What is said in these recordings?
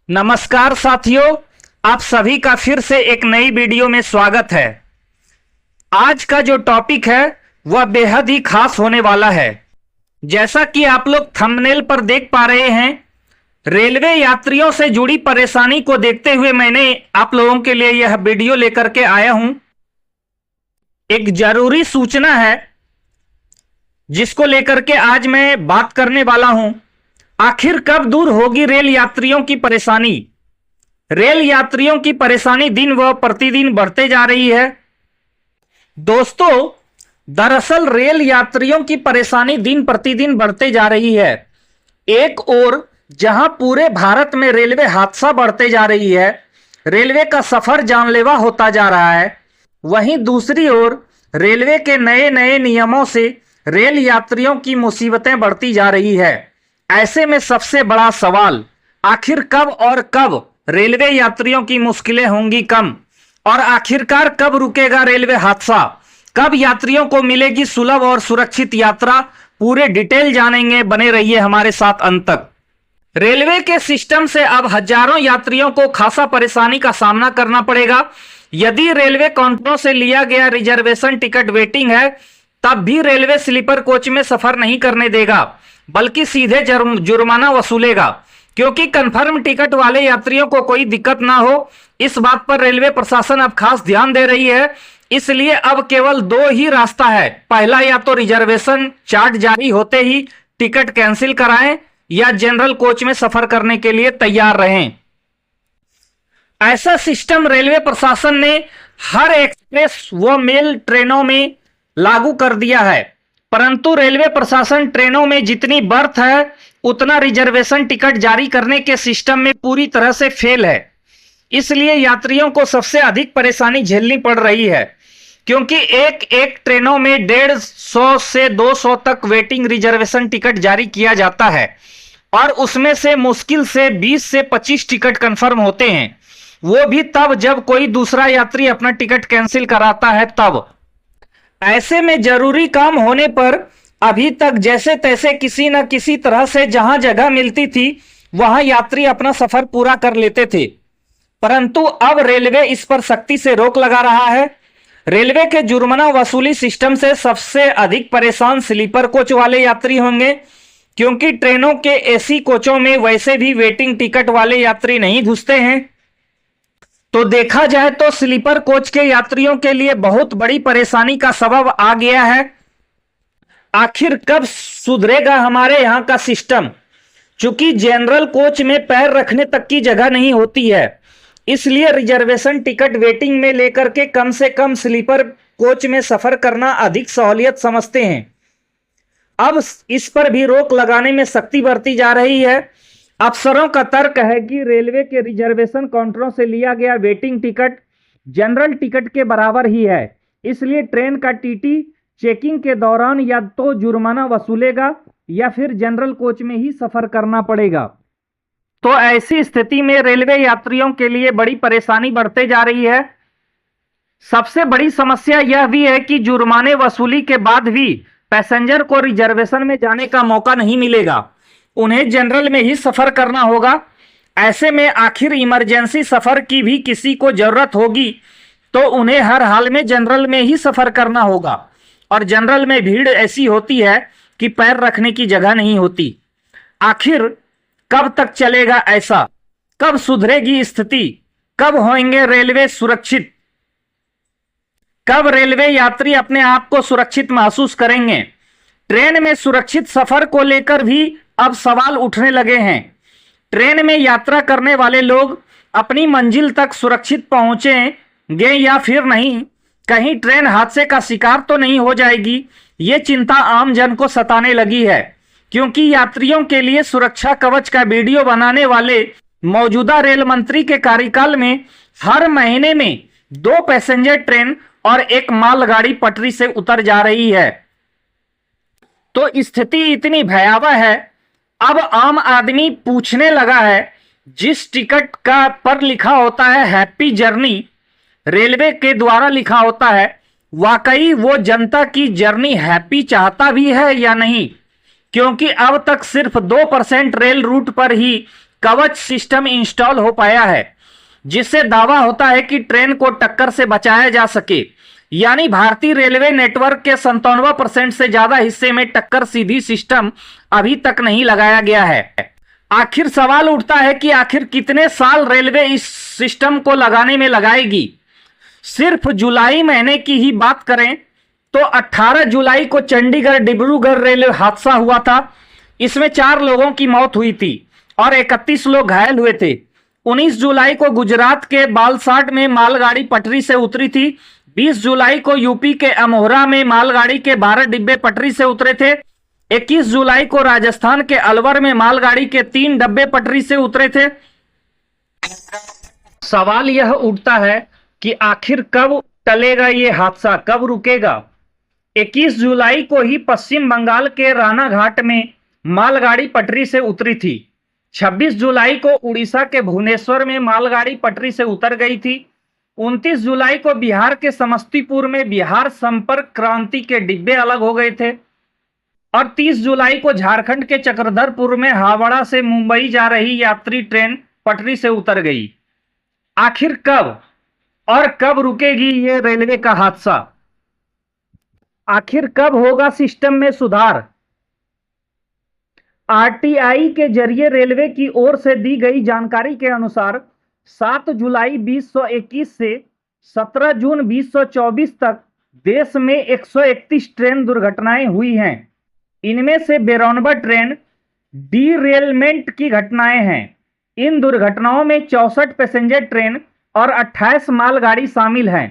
नमस्कार साथियों, आप सभी का फिर से एक नई वीडियो में स्वागत है। आज का जो टॉपिक है वह बेहद ही खास होने वाला है। जैसा कि आप लोग थंबनेल पर देख पा रहे हैं, रेलवे यात्रियों से जुड़ी परेशानी को देखते हुए मैंने आप लोगों के लिए यह वीडियो लेकर के आया हूं। एक जरूरी सूचना है जिसको लेकर के आज मैं बात करने वाला हूं। आखिर कब दूर होगी रेल यात्रियों की परेशानी? रेल यात्रियों की परेशानी दिन व प्रतिदिन बढ़ते जा रही है। दोस्तों, दरअसल रेल यात्रियों की परेशानी दिन प्रतिदिन बढ़ते जा रही है। एक ओर जहां पूरे भारत में रेलवे हादसा बढ़ते जा रही है, रेलवे का सफर जानलेवा होता जा रहा है, वहीं दूसरी ओर रेलवे के नए नए नियमों से रेल यात्रियों की मुसीबतें बढ़ती जा रही है। ऐसे में सबसे बड़ा सवाल, आखिर कब और कब रेलवे यात्रियों की मुश्किलें होंगी कम, और आखिरकार कब रुकेगा रेलवे हादसा, कब यात्रियों को मिलेगी सुलभ और सुरक्षित यात्रा, पूरे डिटेल जानेंगे। बने रहिए हमारे साथ अंत तक। रेलवे के सिस्टम से अब हजारों यात्रियों को खासा परेशानी का सामना करना पड़ेगा। यदि रेलवे काउंटरों से लिया गया रिजर्वेशन टिकट वेटिंग है, तब भी रेलवे स्लीपर कोच में सफर नहीं करने देगा, बल्कि सीधे जुर्माना वसूलेगा। क्योंकि कंफर्म टिकट वाले यात्रियों को कोई दिक्कत ना हो, इस बात पर रेलवे प्रशासन अब खास ध्यान दे रही है। इसलिए अब केवल दो ही रास्ता है। पहला, या तो रिजर्वेशन चार्ट जारी होते ही टिकट कैंसिल कराएं, या जनरल कोच में सफर करने के लिए तैयार रहें। ऐसा सिस्टम रेलवे प्रशासन ने हर एक्सप्रेस व मेल ट्रेनों में लागू कर दिया है। परंतु रेलवे प्रशासन ट्रेनों में जितनी बर्थ है उतना रिजर्वेशन टिकट जारी करने के सिस्टम में पूरी तरह से फेल है। इसलिए यात्रियों को सबसे अधिक परेशानी झेलनी पड़ रही है, क्योंकि एक एक ट्रेनों में 150 से 200 तक वेटिंग रिजर्वेशन टिकट जारी किया जाता है, और उसमें से मुश्किल से 20 से 25 टिकट कंफर्म होते हैं। वो भी तब जब कोई दूसरा यात्री अपना टिकट कैंसिल कराता है तब। ऐसे में जरूरी काम होने पर अभी तक जैसे तैसे किसी न किसी तरह से जहां जगह मिलती थी वहां यात्री अपना सफर पूरा कर लेते थे। परंतु अब रेलवे इस पर सख्ती से रोक लगा रहा है। रेलवे के जुर्माना वसूली सिस्टम से सबसे अधिक परेशान स्लीपर कोच वाले यात्री होंगे, क्योंकि ट्रेनों के एसी कोचों में वैसे भी वेटिंग टिकट वाले यात्री नहीं घुसते हैं। तो देखा जाए तो स्लीपर कोच के यात्रियों के लिए बहुत बड़ी परेशानी का सबब आ गया है। आखिर कब सुधरेगा हमारे यहां का सिस्टम? चूंकि जनरल कोच में पैर रखने तक की जगह नहीं होती है, इसलिए रिजर्वेशन टिकट वेटिंग में लेकर के कम से कम स्लीपर कोच में सफर करना अधिक सहूलियत समझते हैं। अब इस पर भी रोक लगाने में सख्ती बरती जा रही है। अफसरों का तर्क है कि रेलवे के रिजर्वेशन काउंटरों से लिया गया वेटिंग टिकट जनरल टिकट के बराबर ही है, इसलिए ट्रेन का टीटी चेकिंग के दौरान या तो जुर्माना वसूलेगा या फिर जनरल कोच में ही सफर करना पड़ेगा। तो ऐसी स्थिति में रेलवे यात्रियों के लिए बड़ी परेशानी बढ़ते जा रही है। सबसे बड़ी समस्या यह भी है कि जुर्माने वसूली के बाद भी पैसेंजर को रिजर्वेशन में जाने का मौका नहीं मिलेगा, उन्हें जनरल में ही सफर करना होगा। ऐसे में आखिर इमरजेंसी सफर की भी किसी को जरूरत होगी तो उन्हें हर हाल में जनरल में ही सफर करना होगा, और जनरल में भीड़ ऐसी होती है कि पैर रखने की जगह नहीं होती। आखिर कब तक चलेगा ऐसा? कब सुधरेगी स्थिति? कब होंगे रेलवे सुरक्षित? कब रेलवे यात्री अपने आप को सुरक्षित महसूस करेंगे? ट्रेन में सुरक्षित सफर को लेकर भी अब सवाल उठने लगे हैं। ट्रेन में यात्रा करने वाले लोग अपनी मंजिल तक सुरक्षित पहुंचेंगे या फिर नहीं? कहीं ट्रेन हादसे का शिकार तो नहीं हो जाएगी? ये चिंता आम जन को सताने लगी है, क्योंकि यात्रियों के लिए सुरक्षा कवच का वीडियो बनाने वाले मौजूदा रेल मंत्री के कार्यकाल में हर महीने में 2 पैसेंजर ट्रेन और 1 मालगाड़ी पटरी से उतर जा रही है। तो स्थिति इतनी भयावह है, अब आम आदमी पूछने लगा है, जिस टिकट का पर लिखा होता है हैप्पी जर्नी, रेलवे के द्वारा लिखा होता है, वाकई वो जनता की जर्नी हैप्पी चाहता भी है या नहीं? क्योंकि अब तक सिर्फ 2% रेल रूट पर ही कवच सिस्टम इंस्टॉल हो पाया है, जिससे दावा होता है कि ट्रेन को टक्कर से बचाया जा सके। यानी भारतीय रेलवे नेटवर्क के 97% से ज्यादा हिस्से में टक्कर सीधी सिस्टम अभी तक नहीं लगाया गया है। आखिर सवाल उठता है कि आखिर कितने साल रेलवे इस सिस्टम को लगाने में लगाएगी। सिर्फ जुलाई महीने की ही बात करें तो 18 जुलाई को चंडीगढ़ डिब्रूगढ़ रेलवे हादसा हुआ था। इसमें 4 लोगों की मौत हुई थी और 31 लोग घायल हुए थे। 19 जुलाई को गुजरात के बालसाड में मालगाड़ी पटरी से उतरी थी। 20 जुलाई को यूपी के अमोहरा में मालगाड़ी के 12 डिब्बे पटरी से उतरे थे। 21 जुलाई को राजस्थान के अलवर में मालगाड़ी के 3 डब्बे पटरी से उतरे थे। सवाल यह उठता है कि आखिर कब टलेगा ये हादसा, कब रुकेगा। 21 जुलाई को ही पश्चिम बंगाल के रानाघाट में मालगाड़ी पटरी से उतरी थी। 26 जुलाई को उड़ीसा के भुवनेश्वर में मालगाड़ी पटरी से उतर गई थी। 29 जुलाई को बिहार के समस्तीपुर में बिहार संपर्क क्रांति के डिब्बे अलग हो गए थे और 30 जुलाई को झारखंड के चक्रधरपुर में हावड़ा से मुंबई जा रही यात्री ट्रेन पटरी से उतर गई। आखिर कब और कब रुकेगी ये रेलवे का हादसा? आखिर कब होगा सिस्टम में सुधार? आरटीआई के जरिए रेलवे की ओर से दी गई जानकारी के अनुसार 7 जुलाई 2021 से 17 जून 2024 तक देश में 131 ट्रेन दुर्घटनाएं हुई हैं। इनमें से 92 ट्रेन डीरेलमेंट की घटनाएं हैं। इन दुर्घटनाओं में 64 पैसेंजर ट्रेन और 28 मालगाड़ी शामिल हैं।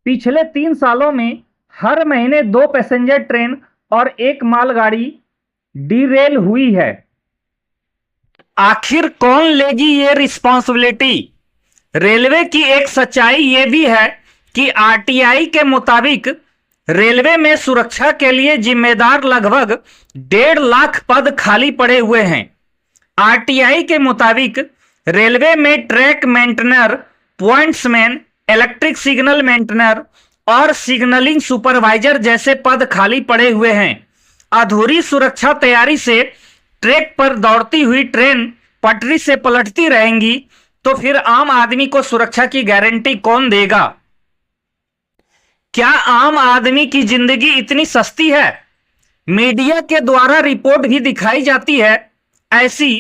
पिछले 3 सालों में हर महीने 2 पैसेंजर ट्रेन और 1 मालगाड़ी डीरेल हुई है। आखिर कौन लेगी ये रिस्पॉन्सिबिलिटी? रेलवे की एक सच्चाई ये भी है कि आरटीआई के मुताबिक रेलवे में सुरक्षा के लिए जिम्मेदार लगभग 1.5 लाख पद खाली पड़े हुए हैं। आरटीआई के मुताबिक रेलवे में track maintainer, pointsman, electric signal maintainer और सिग्नलिंग सुपरवाइजर जैसे पद खाली पड़े हुए हैं। अधूरी सुरक्षा तैयारी से ट्रैक पर दौड़ती हुई ट्रेन पटरी से पलटती रहेंगी तो फिर आम आदमी को सुरक्षा की गारंटी कौन देगा? क्या आम आदमी की जिंदगी इतनी सस्ती है? मीडिया के द्वारा रिपोर्ट भी दिखाई जाती है ऐसी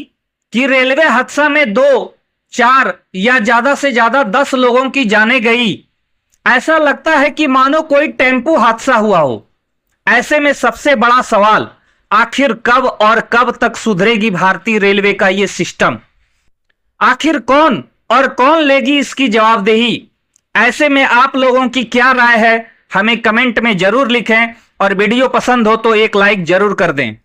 कि रेलवे हादसा में 2, 4 या ज्यादा से ज्यादा 10 लोगों की जानें गई। ऐसा लगता है कि मानो कोई टेम्पो हादसा हुआ हो। ऐसे में सबसे बड़ा सवाल, आखिर कब और कब तक सुधरेगी भारतीय रेलवे का ये सिस्टम? आखिर कौन और कौन लेगी इसकी जवाबदेही? ऐसे में आप लोगों की क्या राय है, हमें कमेंट में जरूर लिखें और वीडियो पसंद हो तो एक लाइक जरूर कर दें।